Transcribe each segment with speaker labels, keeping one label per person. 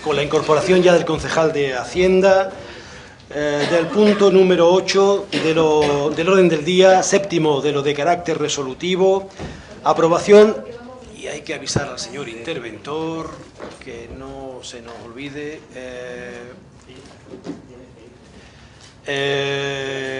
Speaker 1: con la incorporación ya del concejal de Hacienda, del punto número 8 del orden del día, séptimo de lo de carácter resolutivo, aprobación, y hay que avisar al señor interventor que no se nos olvide,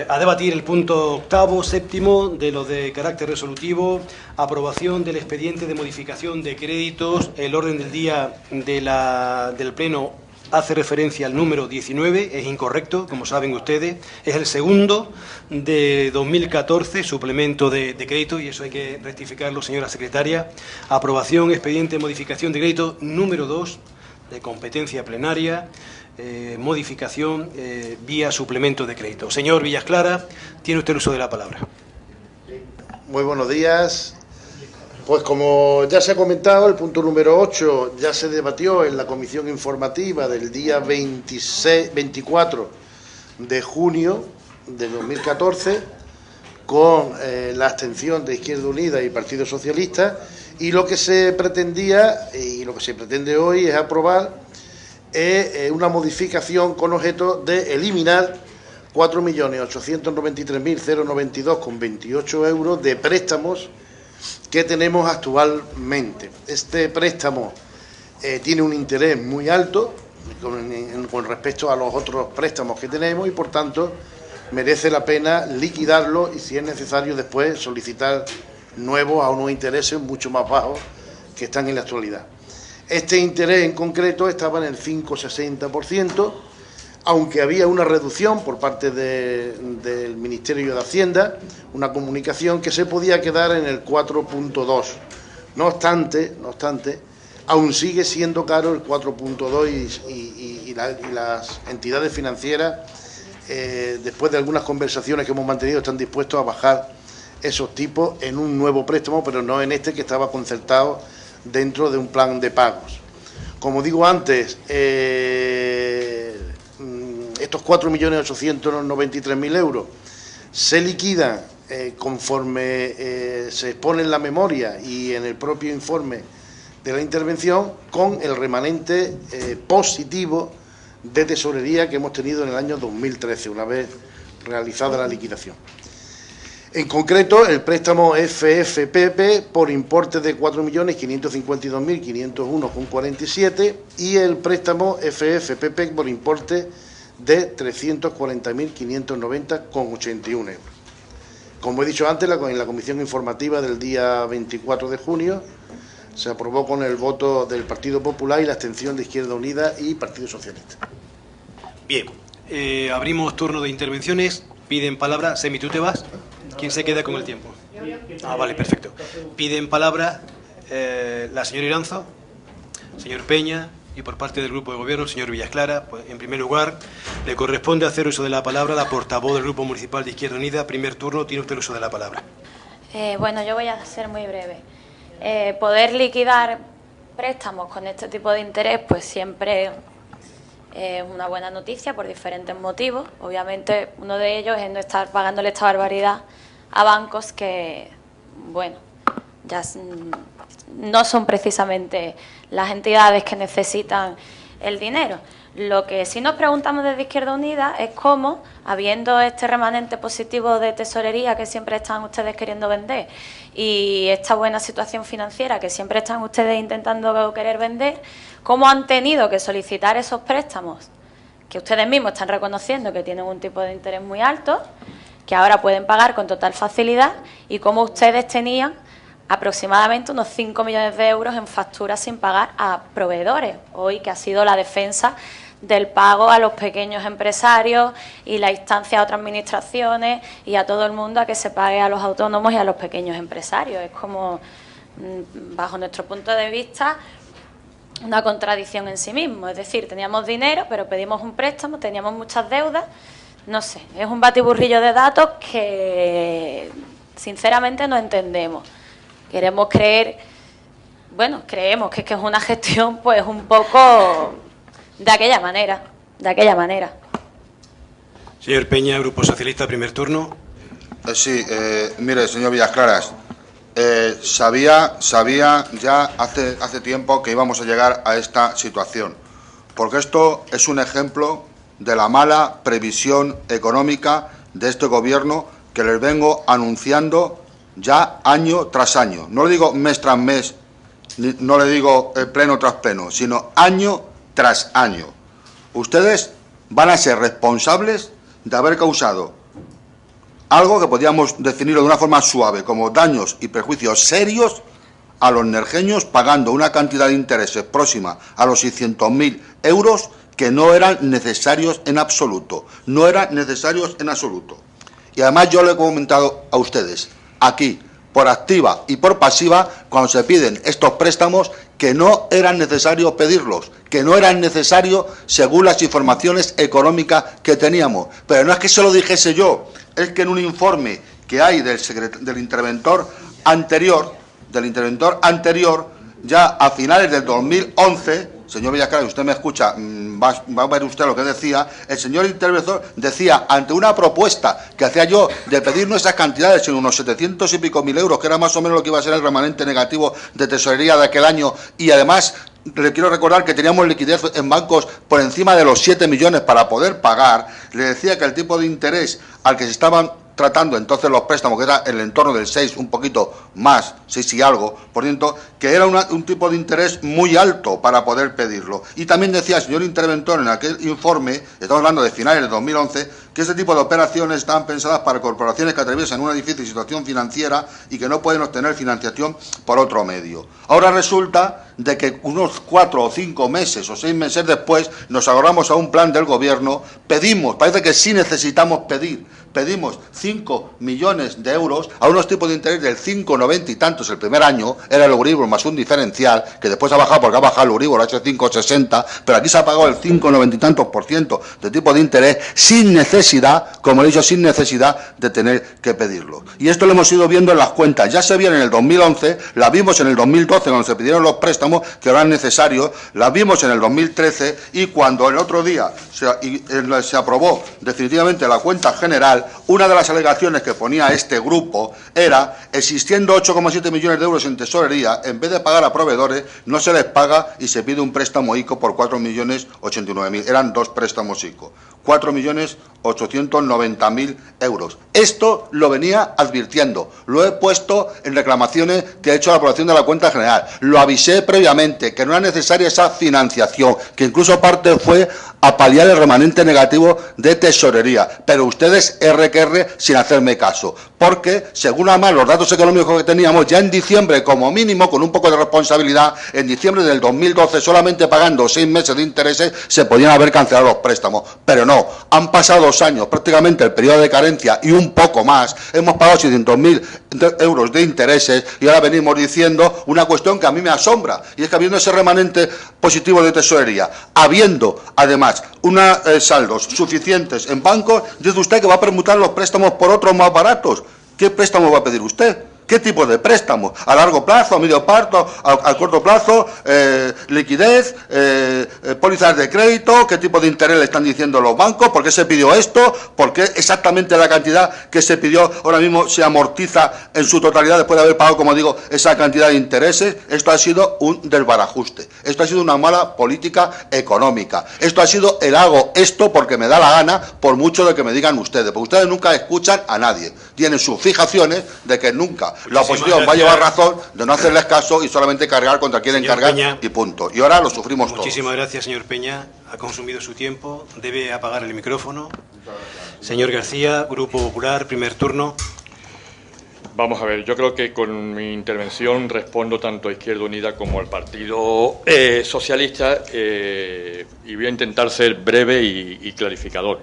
Speaker 1: a debatir el punto octavo, séptimo de lo de carácter resolutivo, aprobación del expediente de modificación de créditos. El orden del día del Pleno hace referencia al número 19, es incorrecto, como saben ustedes, es el segundo de 2014, suplemento de crédito, y eso hay que rectificarlo, señora secretaria. Aprobación, expediente de modificación de crédito número 2, de competencia plenaria, modificación vía suplemento de crédito. Señor Villasclara, tiene usted el uso de la palabra.
Speaker 2: Muy buenos días. Pues como ya se ha comentado, el punto número 8 ya se debatió en la comisión informativa del día 24 de junio de 2014 con la abstención de Izquierda Unida y Partido Socialista, y lo que se pretendía y lo que se pretende hoy es aprobar una modificación con objeto de eliminar 4.893.092,28 euros de préstamos que tenemos actualmente. Este préstamo tiene un interés muy alto con respecto a los otros préstamos que tenemos y, por tanto, merece la pena liquidarlo y, si es necesario, después solicitar nuevos a unos intereses mucho más bajos que están en la actualidad. Este interés en concreto estaba en el 5,60%, aunque había una reducción por parte del Ministerio de Hacienda, una comunicación que se podía quedar en el 4,2%. No obstante, aún sigue siendo caro el 4,2% y las entidades financieras, después de algunas conversaciones que hemos mantenido, están dispuestos a bajar esos tipos en un nuevo préstamo, pero no en este que estaba concertado dentro de un plan de pagos. Como digo antes, estos 4.893.000 euros se liquidan conforme se expone en la memoria y en el propio informe de la intervención, con el remanente positivo de tesorería que hemos tenido en el año 2013, una vez realizada la liquidación. En concreto, el préstamo FFPP por importe de 4.552.501,47 y el préstamo FFPP por importe de 340.590,81 euros. Como he dicho antes, en la comisión informativa del día 24 de junio se aprobó con el voto del Partido Popular y la abstención de Izquierda Unida y Partido Socialista.
Speaker 1: Bien, abrimos turno de intervenciones. Piden palabra. Semi, ¿tú te vas? ¿Quién se queda con el tiempo? Ah, vale, perfecto. Piden palabra la señora Iranzo, señor Peña, y por parte del Grupo de Gobierno, señor Villasclara. Pues, en primer lugar, le corresponde hacer uso de la palabra a la portavoz del Grupo Municipal de Izquierda Unida. Primer turno, tiene usted el uso de la palabra.
Speaker 3: Bueno, yo voy a ser muy breve. Poder liquidar préstamos con este tipo de interés, pues siempre es una buena noticia por diferentes motivos. Obviamente, uno de ellos es no estar pagándole esta barbaridad a bancos que, bueno, ya no son precisamente las entidades que necesitan el dinero. Lo que sí nos preguntamos desde Izquierda Unida es cómo, habiendo este remanente positivo de tesorería que siempre están ustedes queriendo vender y esta buena situación financiera que siempre están ustedes intentando querer vender, cómo han tenido que solicitar esos préstamos que ustedes mismos están reconociendo que tienen un tipo de interés muy alto, que ahora pueden pagar con total facilidad, y cómo ustedes tenían aproximadamente unos 5 millones de euros en facturas sin pagar a proveedores, hoy que ha sido la defensa del pago a los pequeños empresarios y la instancia a otras administraciones y a todo el mundo a que se pague a los autónomos y a los pequeños empresarios. Es como, bajo nuestro punto de vista, una contradicción en sí mismo. Es decir, teníamos dinero, pero pedimos un préstamo, teníamos muchas deudas. No sé, es un batiburrillo de datos que sinceramente no entendemos. Queremos creer, bueno, creemos que es una gestión pues un poco de aquella manera.
Speaker 1: Señor Peña, Grupo Socialista, primer turno.
Speaker 4: Sí, mire, señor Villasclara, sabía ya hace tiempo que íbamos a llegar a esta situación, porque esto es un ejemplo de la mala previsión económica de este Gobierno que les vengo anunciando ya año tras año. No le digo mes tras mes, no le digo pleno tras pleno, sino año tras año. Ustedes van a ser responsables de haber causado algo que podríamos definirlo de una forma suave como daños y perjuicios serios a los nerjeños, pagando una cantidad de intereses próxima a los 600.000 euros que no eran necesarios en absoluto. No eran necesarios en absoluto. Y además yo le he comentado a ustedes aquí, por activa y por pasiva, cuando se piden estos préstamos, que no eran necesarios pedirlos, que no eran necesarios según las informaciones económicas que teníamos. Pero no es que se lo dijese yo, es que en un informe que hay del interventor anterior, ya a finales del 2011, señor Villacara, usted me escucha, va a ver usted lo que decía, el señor interventor decía, ante una propuesta que hacía yo de pedir no esas cantidades, sino unos 700 y pico mil euros, que era más o menos lo que iba a ser el remanente negativo de tesorería de aquel año, y además le quiero recordar que teníamos liquidez en bancos por encima de los 7 millones para poder pagar, le decía que el tipo de interés al que se estaban tratando entonces los préstamos, que era en el entorno del 6, un poquito más, 6 y algo, por ciento, que era un tipo de interés muy alto para poder pedirlo. Y también decía el señor interventor en aquel informe, estamos hablando de finales de 2011, que ese tipo de operaciones estaban pensadas para corporaciones que atraviesan una difícil situación financiera y que no pueden obtener financiación por otro medio. Ahora resulta de que unos 4 o 5 meses o 6 meses después nos agarramos a un plan del Gobierno, pedimos, parece que sí necesitamos pedimos 5 millones de euros a unos tipos de interés del 5,90 y tantos el primer año, era el Euribor más un diferencial, que después ha bajado porque ha bajado el Euribor, ha hecho 5,60, pero aquí se ha pagado el 5,90 y tantos % de tipo de interés sin necesidad, como he dicho, sin necesidad de tener que pedirlo. Y esto lo hemos ido viendo en las cuentas, ya se vio en el 2011, la vimos en el 2012 cuando se pidieron los préstamos que eran necesarios, la vimos en el 2013 y cuando el otro día se aprobó definitivamente la cuenta general, una de las alegaciones que ponía este grupo era, existiendo 8,7 millones de euros en tesorería, en vez de pagar a proveedores, no se les paga y se pide un préstamo ICO por 4.089.000. Eran 2 préstamos ICO. 4.890.000 euros. Esto lo venía advirtiendo. Lo he puesto en reclamaciones que ha hecho la aprobación de la cuenta general. Lo avisé previamente, que no era necesaria esa financiación, que incluso parte fue a paliar el remanente negativo de tesorería. Pero ustedes, R sin hacerme caso. Porque, según además los datos económicos que teníamos, ya en diciembre, como mínimo, con un poco de responsabilidad, en diciembre del 2012, solamente pagando 6 meses de intereses, se podían haber cancelado los préstamos. Pero no, han pasado 2 años, prácticamente el periodo de carencia y un poco más, hemos pagado 600.000 euros de intereses y ahora venimos diciendo una cuestión que a mí me asombra, y es que habiendo ese remanente positivo de tesorería, habiendo además saldos suficientes en bancos, dice usted que va a permutar los préstamos por otros más baratos. ¿Qué préstamo va a pedir usted? ¿Qué tipo de préstamos? ¿A largo plazo, a medio plazo, a corto plazo? ¿Liquidez? ¿Pólizas de crédito? ¿Qué tipo de interés le están diciendo los bancos? ¿Por qué se pidió esto? ¿Por qué exactamente la cantidad que se pidió ahora mismo se amortiza en su totalidad después de haber pagado, como digo, esa cantidad de intereses? Esto ha sido un desbarajuste. Esto ha sido una mala política económica. Esto ha sido el hago esto porque me da la gana, por mucho de que me digan ustedes. Porque ustedes nunca escuchan a nadie. Tienen sus fijaciones de que nunca la oposición va a llevar razón de no hacerles caso y solamente cargar contra quien cargar, Peña, y punto. Y ahora lo sufrimos todos.
Speaker 1: Muchísimas gracias, señor Peña. Ha consumido su tiempo. Debe apagar el micrófono. Señor García, Grupo Popular, primer turno.
Speaker 5: Vamos a ver, yo creo que con mi intervención respondo tanto a Izquierda Unida como al Partido Socialista y voy a intentar ser breve y clarificador.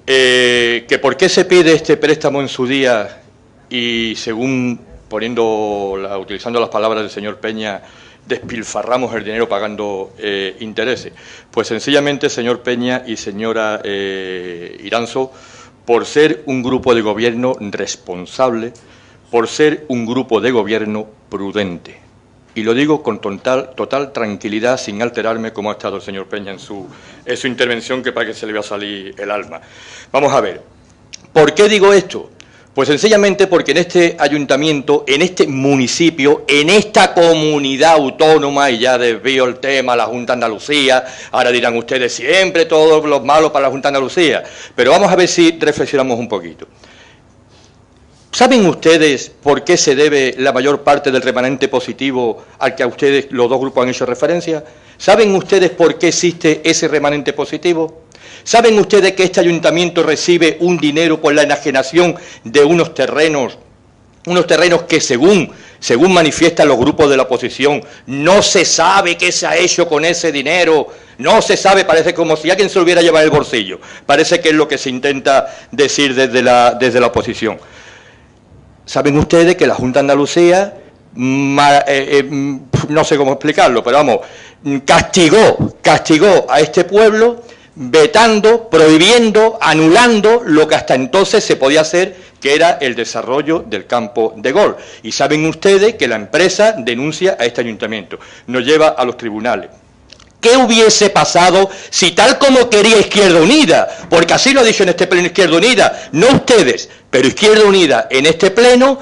Speaker 5: Que por qué se pide este préstamo en su día y según utilizando las palabras del señor Peña, despilfarramos el dinero pagando intereses. Pues sencillamente, señor Peña y señora Iranzo, por ser un grupo de gobierno responsable, por ser un grupo de gobierno prudente. Y lo digo con total tranquilidad, sin alterarme, como ha estado el señor Peña en su intervención, que para que se le va a salir el alma. Vamos a ver, ¿por qué digo esto? Pues sencillamente porque en este ayuntamiento, en este municipio, en esta comunidad autónoma, y ya desvío el tema a la Junta de Andalucía, ahora dirán ustedes siempre todos los malos para la Junta de Andalucía, pero vamos a ver si reflexionamos un poquito. ¿Saben ustedes por qué se debe la mayor parte del remanente positivo al que a ustedes los dos grupos han hecho referencia? ¿Saben ustedes por qué existe ese remanente positivo? ¿Saben ustedes que este ayuntamiento recibe un dinero por la enajenación de unos terrenos que según manifiestan los grupos de la oposición, no se sabe qué se ha hecho con ese dinero? No se sabe, parece como si alguien se lo hubiera llevado en el bolsillo. Parece que es lo que se intenta decir desde la oposición. ¿Saben ustedes que la Junta de Andalucía, no sé cómo explicarlo, pero vamos, castigó a este pueblo vetando, prohibiendo, anulando lo que hasta entonces se podía hacer, que era el desarrollo del campo de golf? Y saben ustedes que la empresa denuncia a este ayuntamiento, nos lleva a los tribunales. ¿Qué hubiese pasado si, tal como quería Izquierda Unida, porque así lo ha dicho en este pleno Izquierda Unida, no ustedes, pero Izquierda Unida en este pleno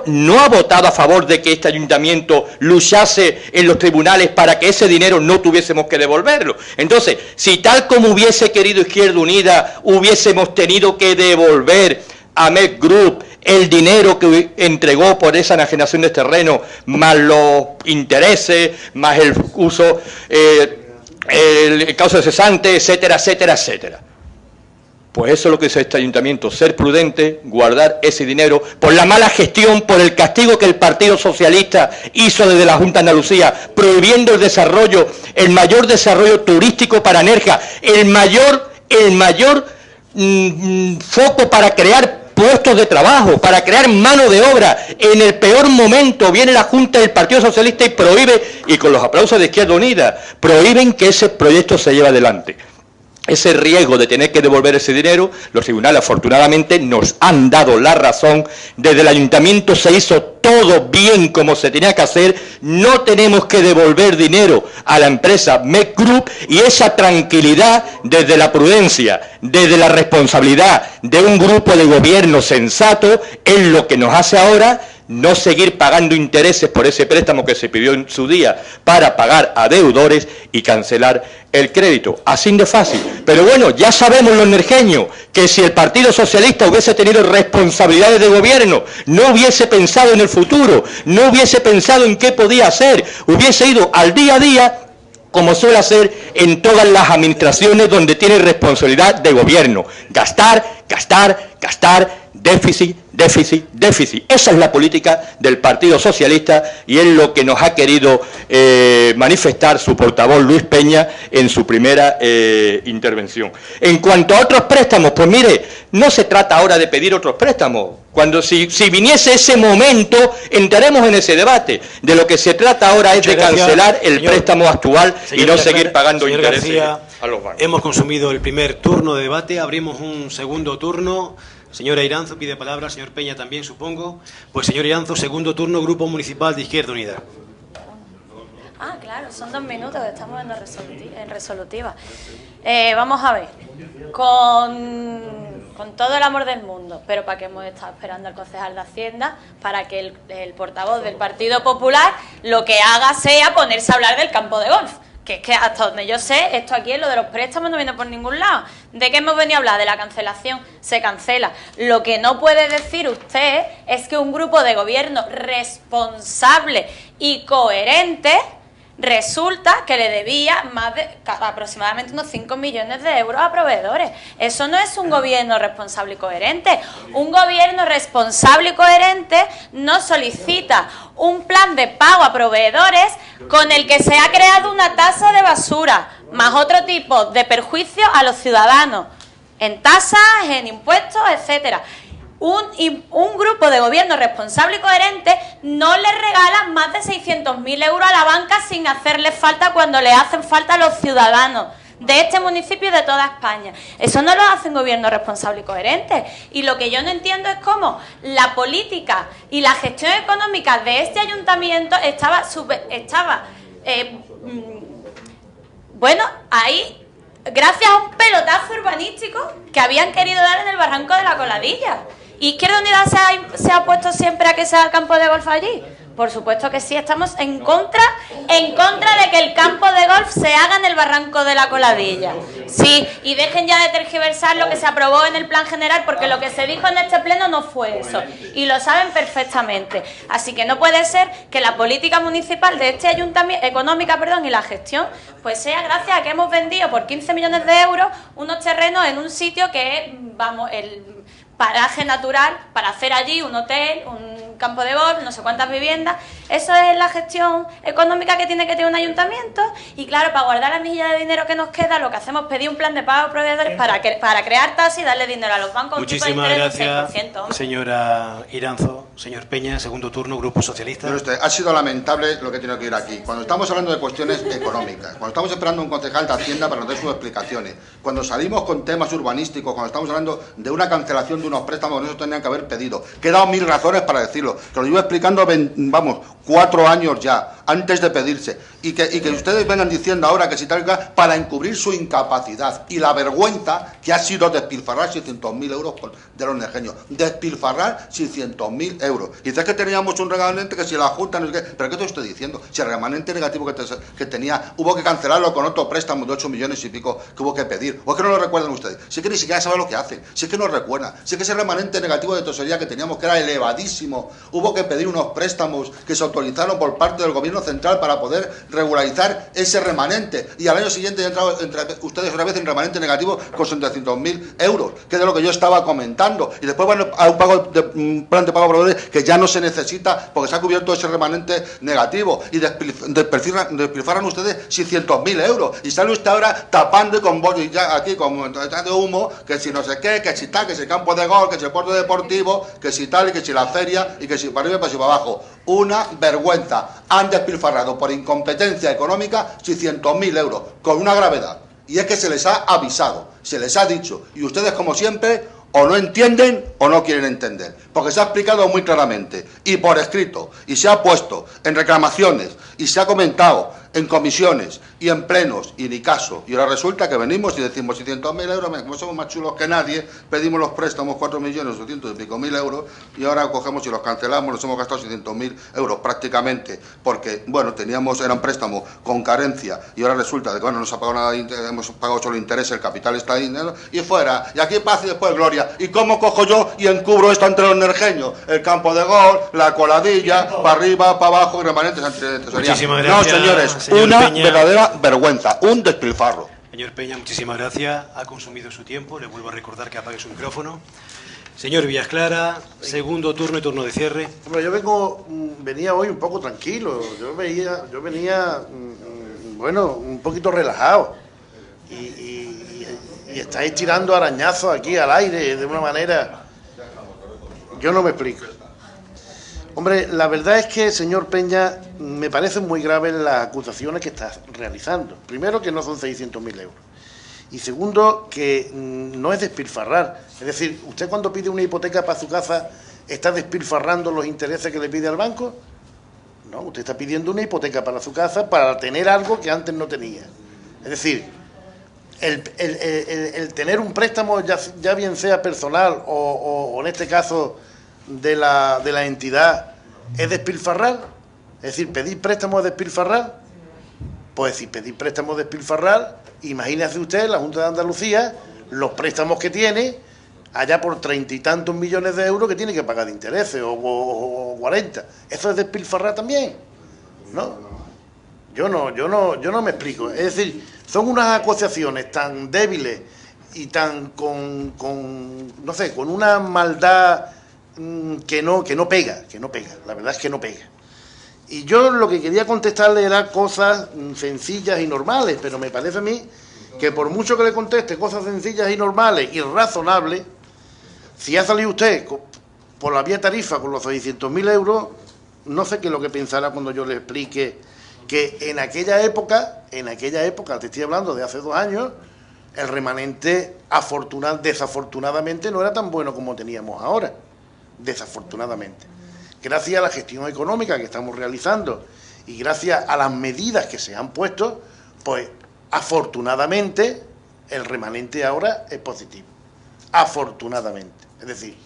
Speaker 5: no ha votado a favor de que este ayuntamiento luchase en los tribunales para que ese dinero no tuviésemos que devolverlo? Entonces, si tal como hubiese querido Izquierda Unida, hubiésemos tenido que devolver a MEC Group el dinero que entregó por esa enajenación de terreno, más los intereses, más el uso, el causa de cesante, etcétera, etcétera, etcétera. Pues eso es lo que dice este ayuntamiento, ser prudente, guardar ese dinero por la mala gestión, por el castigo que el Partido Socialista hizo desde la Junta de Andalucía, prohibiendo el desarrollo, el mayor desarrollo turístico para Nerja, el mayor foco para crear puestos de trabajo, para crear mano de obra. En el peor momento viene la Junta del Partido Socialista y prohíbe, y con los aplausos de Izquierda Unida, prohíben que ese proyecto se lleve adelante. Ese riesgo de tener que devolver ese dinero, los tribunales afortunadamente nos han dado la razón. Desde el ayuntamiento se hizo todo bien como se tenía que hacer, no tenemos que devolver dinero a la empresa MEC Group, y esa tranquilidad desde la prudencia, desde la responsabilidad de un grupo de gobierno sensato, es lo que nos hace ahora no seguir pagando intereses por ese préstamo que se pidió en su día para pagar a deudores y cancelar el crédito. Así de fácil. Pero bueno, ya sabemos los nerjeños que si el Partido Socialista hubiese tenido responsabilidades de gobierno, no hubiese pensado en el futuro, no hubiese pensado en qué podía hacer, hubiese ido al día a día, como suele hacer en todas las administraciones donde tiene responsabilidad de gobierno. Gastar, gastar, gastar, déficit, déficit, déficit. Esa es la política del Partido Socialista y es lo que nos ha querido manifestar su portavoz Luis Peña en su primera intervención. En cuanto a otros préstamos, pues mire, no se trata ahora de pedir otros préstamos. Si viniese ese momento, entraremos en ese debate. De lo que se trata ahora es de cancelar el préstamo actual y no seguir pagando intereses a los bancos.
Speaker 1: Hemos consumido el primer turno de debate, abrimos un segundo turno. Señora Iranzo pide palabra, señor Peña también, supongo. Pues señor Iranzo, segundo turno, Grupo Municipal de Izquierda Unida.
Speaker 3: Ah, claro, son 2 minutos, estamos en resolutiva. Vamos a ver, con todo el amor del mundo, pero ¿para qué hemos estado esperando al concejal de Hacienda? Para que el portavoz del Partido Popular lo que haga sea ponerse a hablar del campo de golf. Que es que hasta donde yo sé, esto aquí, lo de los préstamos, no viene por ningún lado. ¿De qué hemos venido a hablar? De la cancelación. Se cancela. Lo que no puede decir usted es que un grupo de gobierno responsable y coherente resulta que le debía aproximadamente unos 5 millones de euros a proveedores. Eso no es un gobierno responsable y coherente. Un gobierno responsable y coherente no solicita un plan de pago a proveedores con el que se ha creado una tasa de basura, más otro tipo de perjuicios a los ciudadanos, en tasas, en impuestos, etcétera. Un grupo de gobierno responsable y coherente no le regala más de 600.000 euros a la banca sin hacerle falta cuando le hacen falta a los ciudadanos de este municipio y de toda España. Eso no lo hace un gobierno responsable y coherente. Y lo que yo no entiendo es cómo la política y la gestión económica de este ayuntamiento estaba bueno, ahí gracias a un pelotazo urbanístico que habían querido dar en el barranco de la Coladilla. ¿Y Izquierda Unida se ha opuesto siempre a que sea el campo de golf allí? Por supuesto que sí, estamos en contra de que el campo de golf se haga en el barranco de la Coladilla. Sí, y dejen ya de tergiversar lo que se aprobó en el plan general, porque lo que se dijo en este pleno no fue eso, y lo saben perfectamente. Así que no puede ser que la política municipal de este ayuntamiento, y la gestión, pues sea gracias a que hemos vendido por 15 millones de euros unos terrenos en un sitio que es, vamos, el paraje natural para hacer allí un hotel, un campo de golf, no sé cuántas viviendas. Eso es la gestión económica que tiene que tener un ayuntamiento. Y claro, para guardar la milla de dinero que nos queda, lo que hacemos es pedir un plan de pago a proveedores para crear tasas y darle dinero a los bancos.
Speaker 1: Muchísimas gracias, señora Iranzo. Señor Peña, segundo turno, Grupo Socialista.
Speaker 4: Pero usted, ha sido lamentable lo que tiene que ir aquí. Cuando estamos hablando de cuestiones económicas, cuando estamos esperando un concejal de Hacienda para nos dé sus explicaciones, cuando salimos con temas urbanísticos, cuando estamos hablando de una cancelación de unos préstamos que no se tenían que haber pedido, que he dado 1000 razones para decirlo, que lo llevo explicando, 4 años ya, antes de pedirse, y que ustedes vengan diciendo ahora que si tal y tal, para encubrir su incapacidad y la vergüenza que ha sido despilfarrar 600.000 euros de los nerjeños, despilfarrar 600.000 euros. Y dices que teníamos un remanente que si la Junta no sé qué, pero ¿qué te estoy diciendo? Si el remanente negativo que tenía, hubo que cancelarlo con otro préstamo de 8 millones y pico que hubo que pedir, o es que no lo recuerdan ustedes, si es que ni siquiera saben lo que hacen, si es que no recuerdan, si es que ese remanente negativo de tesorería que teníamos, que era elevadísimo, hubo que pedir unos préstamos que se autorizaron por parte del gobierno central para poder regularizar ese remanente, y al año siguiente han entrado ustedes otra vez en remanente negativo con 700.000 euros, que es de lo que yo estaba comentando, y después van a un plan de pago a proveedores que ya no se necesita porque se ha cubierto ese remanente negativo, y despilfarran ustedes 600.000 euros, y sale usted ahora tapando y con bollos ya aquí con de humo, que si no sé qué, que si tal, que si el campo de golf, que si el puerto deportivo, que si tal, y que si la feria, y que si para arriba y para abajo. Una vergüenza. Han despilfarrado por incompetencia económica 600.000 euros, con una gravedad, y es que se les ha avisado, se les ha dicho, y ustedes, como siempre, o no entienden o no quieren entender, porque se ha explicado muy claramente y por escrito, y se ha puesto en reclamaciones y se ha comentado en comisiones y en plenos, y ni caso. Y ahora resulta que venimos y decimos 600.000 euros, como somos más chulos que nadie, pedimos los préstamos 4.800.000 y pico euros, y ahora cogemos y los cancelamos, nos hemos gastado 600.000 euros prácticamente, porque, bueno, eran préstamos con carencia, y ahora resulta que, bueno, no se ha pagado nada de interés, hemos pagado solo interés, el capital está ahí, ¿no? Y fuera, y aquí paz y después gloria. ¿Y cómo cojo yo y encubro esto entre los nerjeños? El campo de golf, la Coladilla, para arriba, para abajo, y remanentes entre tesorería. No, señores, una verdadera vergüenza, un despilfarro.
Speaker 1: Señor Peña, muchísimas gracias. Ha consumido su tiempo. Le vuelvo a recordar que apague su micrófono. Señor Villasclara, segundo turno y turno de cierre.
Speaker 2: Hombre, yo venía hoy un poco tranquilo. Yo venía, bueno, un poquito relajado. Y estáis tirando arañazos aquí al aire de una manera... Yo no me explico. Hombre, la verdad es que, señor Peña, me parecen muy graves las acusaciones que está realizando. Primero, que no son 600.000 euros. Y segundo, que no es despilfarrar. Es decir, usted cuando pide una hipoteca para su casa, ¿está despilfarrando los intereses que le pide al banco? No, usted está pidiendo una hipoteca para su casa para tener algo que antes no tenía. Es decir, el tener un préstamo, ya bien sea personal o en este caso de la entidad, ¿es despilfarrar? Es decir, ¿pedir préstamos es despilfarrar? Pues si pedir préstamos es despilfarrar, imagínese usted, la Junta de Andalucía, los préstamos que tiene, allá por 30 y tantos millones de euros que tiene que pagar de intereses, o 40. ¿Eso es despilfarrar también? ¿No? Yo no me explico. Es decir, son unas acusaciones tan débiles y tan con una maldad que no pega, la verdad es que no pega. Y yo lo que quería contestarle era cosas sencillas y normales, pero me parece a mí que por mucho que le conteste cosas sencillas y normales y razonables, si ha salido usted por la vía tarifa con los 600.000 euros, no sé qué es lo que pensará cuando yo le explique que en aquella época, te estoy hablando de hace 2 años, el remanente desafortunadamente no era tan bueno como teníamos ahora. Desafortunadamente. Gracias a la gestión económica que estamos realizando y gracias a las medidas que se han puesto, pues afortunadamente el remanente ahora es positivo, afortunadamente. Es decir,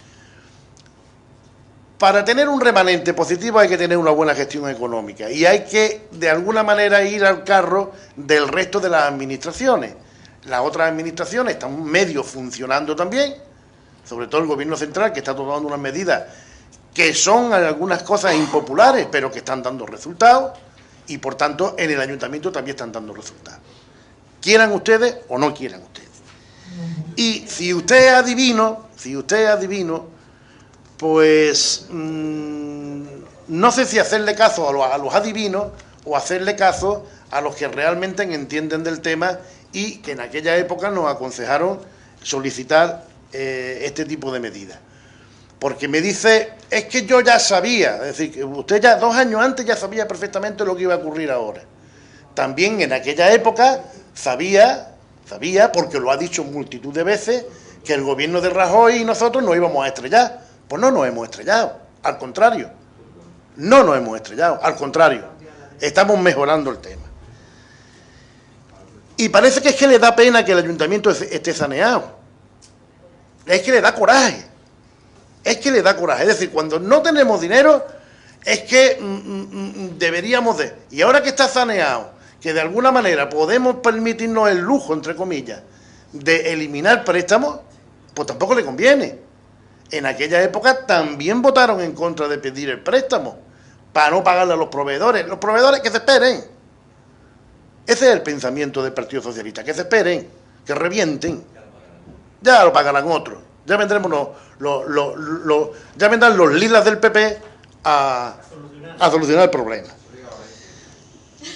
Speaker 2: para tener un remanente positivo hay que tener una buena gestión económica y hay que, de alguna manera, ir al carro del resto de las administraciones. Las otras administraciones están medio funcionando también, sobre todo el Gobierno central, que está tomando unas medidas que son algunas cosas impopulares, pero que están dando resultados, y por tanto en el ayuntamiento también están dando resultados. Quieran ustedes o no quieran ustedes. Y si usted es adivino, pues no sé si hacerle caso a los adivinos o hacerle caso a los que realmente entienden del tema y que en aquella época nos aconsejaron solicitar este tipo de medidas. Porque me dice, es que yo ya sabía, es decir, que usted ya 2 años antes ya sabía perfectamente lo que iba a ocurrir ahora. También en aquella época sabía, porque lo ha dicho multitud de veces, que el gobierno de Rajoy y nosotros nos íbamos a estrellar. Pues no nos hemos estrellado, al contrario. No nos hemos estrellado, al contrario. Estamos mejorando el tema. Y parece que es que le da pena que el ayuntamiento esté saneado. Es que le da coraje. Es que le da coraje. Es decir, cuando no tenemos dinero, es que deberíamos de... Y ahora que está saneado, que de alguna manera podemos permitirnos el lujo, entre comillas, de eliminar préstamos, pues tampoco le conviene. En aquella época también votaron en contra de pedir el préstamo, para no pagarle a los proveedores. Los proveedores que se esperen. Ese es el pensamiento del Partido Socialista, que se esperen, que revienten. Ya lo pagarán otros. Ya vendremos ya vendrán los lilas del PP a solucionar el problema.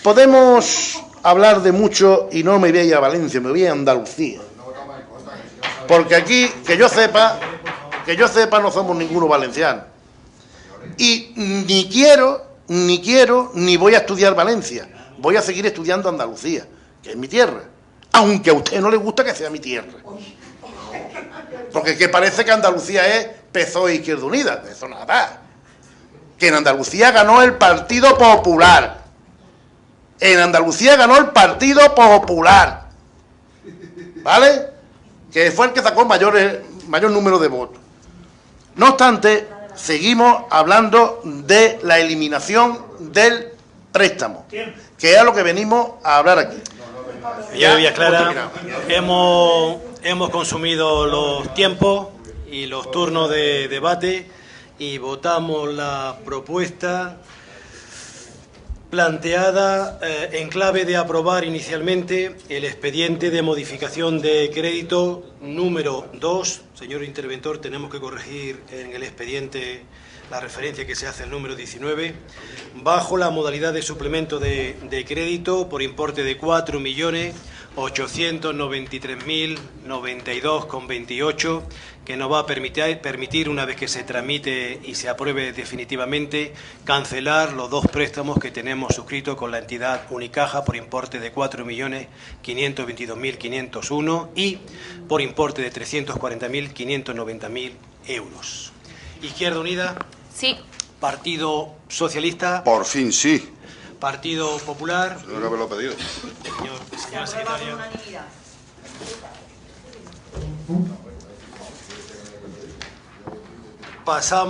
Speaker 2: Podemos hablar de mucho y no me voy a ir a Valencia, me voy a Andalucía. Porque aquí, que yo sepa, no somos ninguno valenciano. Y ni quiero, ni voy a estudiar Valencia. Voy a seguir estudiando Andalucía, que es mi tierra. Aunque a usted no le gusta que sea mi tierra. Porque que parece que Andalucía es PSOE e Izquierda Unida. Eso nada. Que en Andalucía ganó el Partido Popular. En Andalucía ganó el Partido Popular. ¿Vale? Que fue el que sacó mayor número de votos. No obstante, seguimos hablando de la eliminación del préstamo, que es a lo que venimos a hablar aquí.
Speaker 1: Señor Villasclara, hemos consumido los tiempos y los turnos de debate y votamos la propuesta planteada en clave de aprobar inicialmente el expediente de modificación de crédito número 2. Señor interventor, tenemos que corregir en el expediente la referencia que se hace al número 19, bajo la modalidad de suplemento de crédito por importe de 4.893.092,28, que nos va a permitir, una vez que se tramite y se apruebe definitivamente, cancelar los 2 préstamos que tenemos suscritos con la entidad Unicaja por importe de 4.522.501 y por importe de 340.590.000 euros. Izquierda Unida.
Speaker 3: Sí.
Speaker 1: Partido Socialista.
Speaker 4: Por fin sí.
Speaker 1: Partido Popular.
Speaker 4: Tengo que haberlo pedido.
Speaker 1: Señora secretaria. Pasamos.